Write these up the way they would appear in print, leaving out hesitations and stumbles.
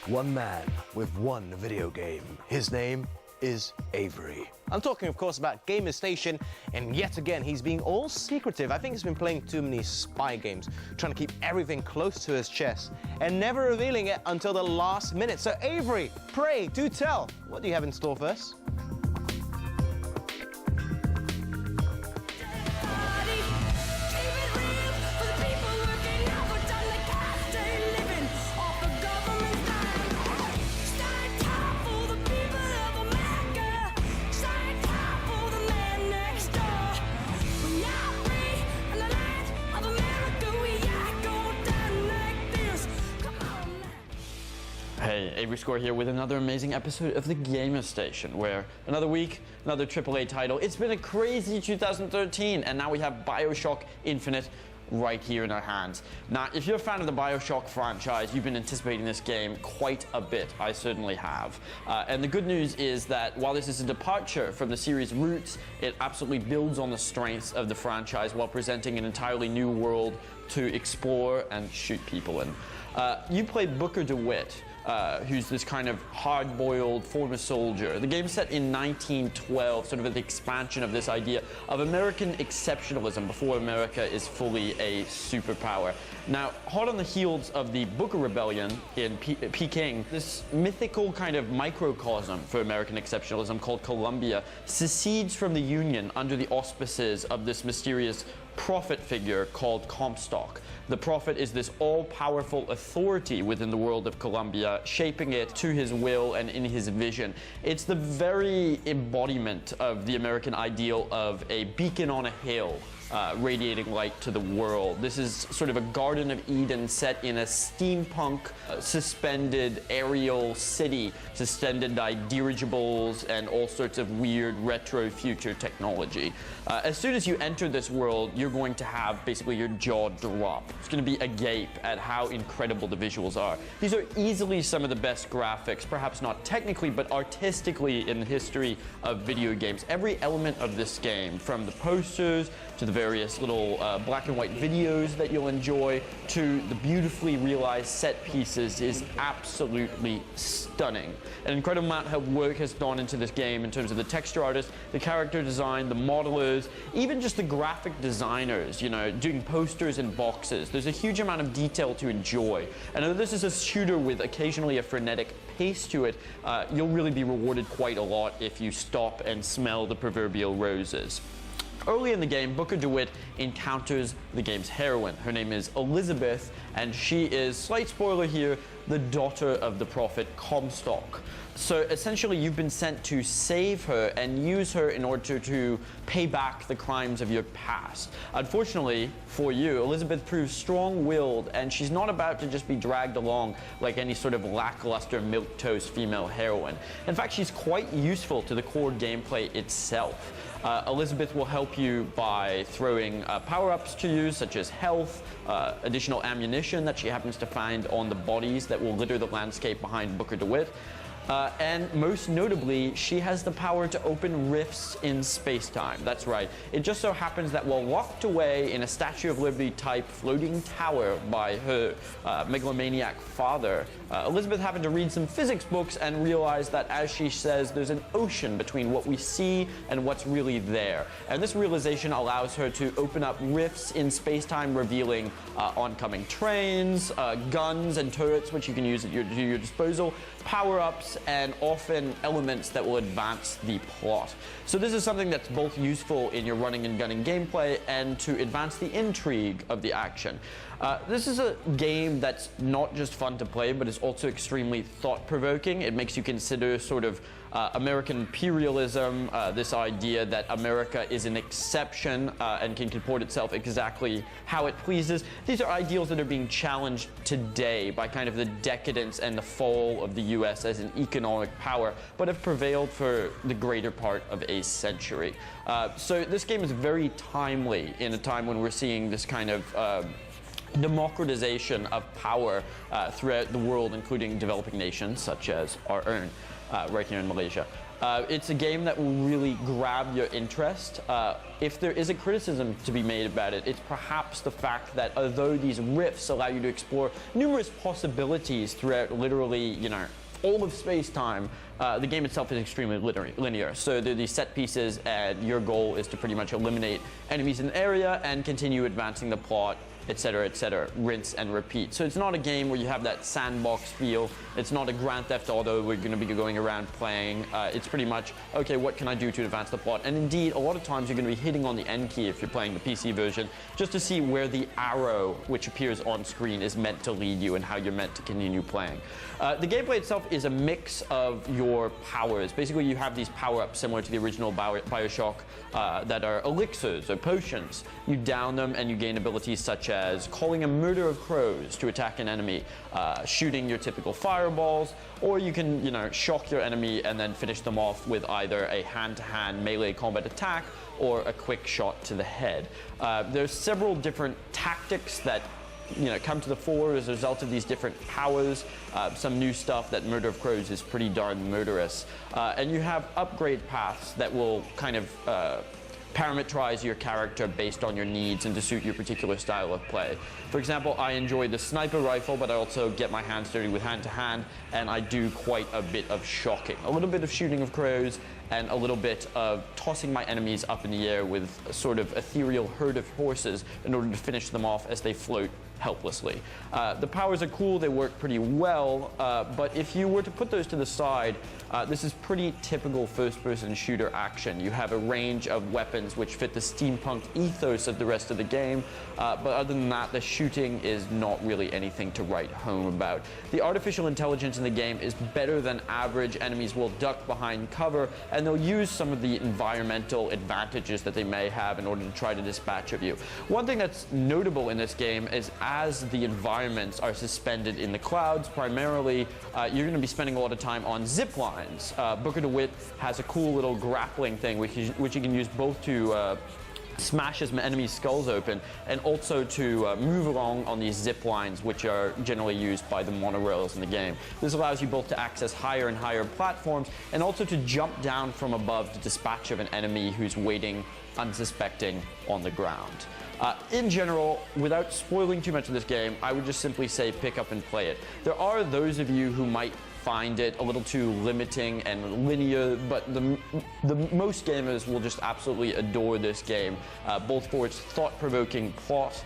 One man with one video game. His name is Avery. I'm talking, of course, about Gamer Station, and yet again, he's being all secretive. I think he's been playing too many spy games, trying to keep everything close to his chest, and never revealing it until the last minute. So Avery, pray, do tell, what do you have in store for us? Hey, Avery Score here with another amazing episode of the Gamer Station, where another week, another AAA title. It's been a crazy 2013, and now we have Bioshock Infinite right here in our hands. Now, if you're a fan of the Bioshock franchise, you've been anticipating this game quite a bit. I certainly have. And the good news is that while this is a departure from the series' roots, it absolutely builds on the strengths of the franchise while presenting an entirely new world to explore and shoot people in. You play Booker DeWitt, who's this kind of hard-boiled former soldier. The game's set in 1912, sort of an expansion of this idea of American exceptionalism before America is fully a superpower. Now, hot on the heels of the Booker Rebellion in Peking, this mythical kind of microcosm for American exceptionalism called Columbia secedes from the Union under the auspices of this mysterious prophet figure called Comstock. The prophet is this all-powerful authority within the world of Columbia, shaping it to his will and in his vision. It's the very embodiment of the American ideal of a beacon on a hill, radiating light to the world. This is sort of a Garden of Eden set in a steampunk, suspended aerial city, suspended by dirigibles and all sorts of weird retro future technology. As soon as you enter this world, you're going to have basically your jaw drop. It's going to be agape at how incredible the visuals are. These are easily some of the best graphics, perhaps not technically, but artistically in the history of video games. Every element of this game, from the posters to the various little black and white videos that you'll enjoy, to the beautifully realized set pieces, is absolutely stunning. An incredible amount of work has gone into this game in terms of the texture artists, the character design, the modelers, even just the graphic designers, you know, doing posters and boxes. There's a huge amount of detail to enjoy. And though this is a shooter with occasionally a frenetic pace to it, you'll really be rewarded quite a lot if you stop and smell the proverbial roses. Early in the game, Booker DeWitt encounters the game's heroine. Her name is Elizabeth, and she is, slight spoiler here, the daughter of the prophet Comstock. So essentially, you've been sent to save her and use her in order to pay back the crimes of your past. Unfortunately for you, Elizabeth proves strong-willed, and she's not about to just be dragged along like any sort of lackluster milquetoast female heroine. In fact, she's quite useful to the core gameplay itself. Elizabeth will help you by throwing power-ups to you, such as health, additional ammunition that she happens to find on the bodies that will litter the landscape behind Booker DeWitt. And most notably, she has the power to open rifts in space-time. That's right. It just so happens that while locked away in a Statue of Liberty type floating tower by her megalomaniac father, Elizabeth happened to read some physics books and realized that, as she says, there's an ocean between what we see and what's really there. And this realization allows her to open up rifts in space-time, revealing oncoming trains, guns and turrets, which you can use at your disposal, power-ups, and often elements that will advance the plot. So this is something that's both useful in your running and gunning gameplay and to advance the intrigue of the action. This is a game that's not just fun to play, but is also extremely thought-provoking. It makes you consider sort of American imperialism, this idea that America is an exception and can comport itself exactly how it pleases. These are ideals that are being challenged today by kind of the decadence and the fall of the US as an economic power, but have prevailed for the greater part of a century. So this game is very timely in a time when we're seeing this kind of democratization of power throughout the world, including developing nations such as our own right here in Malaysia. It's a game that will really grab your interest. If there is a criticism to be made about it, it's perhaps the fact that although these rifts allow you to explore numerous possibilities throughout literally, all of space-time, the game itself is extremely linear. So there are these set pieces, and your goal is to pretty much eliminate enemies in the area and continue advancing the plot, etc., rinse and repeat. So it's not a game where you have that sandbox feel. It's not a Grand Theft Auto we're going to be going around playing. It's pretty much, okay, what can I do to advance the plot? And indeed, a lot of times you're going to be hitting on the N key if you're playing the PC version, just to see where the arrow which appears on screen is meant to lead you and how you're meant to continue playing. The gameplay itself is a mix of your powers. Basically, you have these power-ups similar to the original Bioshock that are elixirs or potions. You down them and you gain abilities such as calling a murder of crows to attack an enemy, shooting your typical fireballs, or you can, shock your enemy and then finish them off with either a hand-to-hand melee combat attack or a quick shot to the head. There's several different tactics that come to the fore as a result of these different powers. Some new stuff that Murder of Crows is pretty darn murderous. And you have upgrade paths that will kind of parameterize your character based on your needs and to suit your particular style of play. For example, I enjoy the sniper rifle, but I also get my hands dirty with hand-to-hand, and I do quite a bit of shocking. A little bit of shooting of crows, and a little bit of tossing my enemies up in the air with a sort of ethereal herd of horses in order to finish them off as they float helplessly. The powers are cool, they work pretty well, but if you were to put those to the side, this is pretty typical first-person shooter action. You have a range of weapons which fit the steampunk ethos of the rest of the game, but other than that, the shooting is not really anything to write home about. The artificial intelligence in the game is better than average. Enemies will duck behind cover, and they'll use some of the environmental advantages that they may have in order to try to dispatch of you. One thing that's notable in this game is as the environments are suspended in the clouds, primarily, you're going to be spending a lot of time on zip lines. Booker DeWitt has a cool little grappling thing which you can use both to smash his enemies' skulls open, and also to move along on these zip lines, which are generally used by the monorails in the game. This allows you both to access higher and higher platforms, and also to jump down from above to dispatch of an enemy who's waiting unsuspecting on the ground. In general, without spoiling too much of this game, I would just simply say pick up and play it. There are those of you who might find it a little too limiting and linear, but the most gamers will just absolutely adore this game, both for its thought-provoking plot,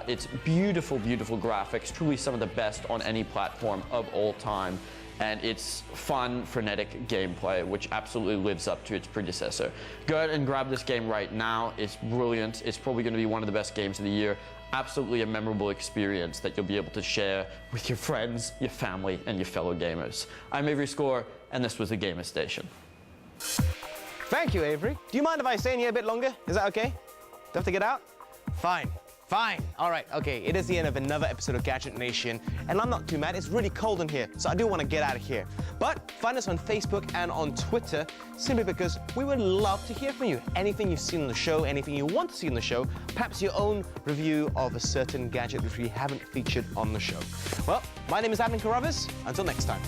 its beautiful, beautiful graphics, truly some of the best on any platform of all time, and its fun, frenetic gameplay, which absolutely lives up to its predecessor. Go ahead and grab this game right now. It's brilliant. It's probably going to be one of the best games of the year. Absolutely a memorable experience that you'll be able to share with your friends, your family, and your fellow gamers. I'm Avery Score, and this was the Gamer Station. Thank you, Avery. Do you mind if I stay in here a bit longer? Is that okay? Do I have to get out? Fine. Fine. All right, okay. It is the end of another episode of Gadget Nation, and I'm not too mad. It's really cold in here, so I do want to get out of here. But find us on Facebook and on Twitter, simply because we would love to hear from you. Anything you've seen on the show, anything you want to see on the show, perhaps your own review of a certain gadget which we haven't featured on the show. Well, my name is Adam Carruthers. Until next time.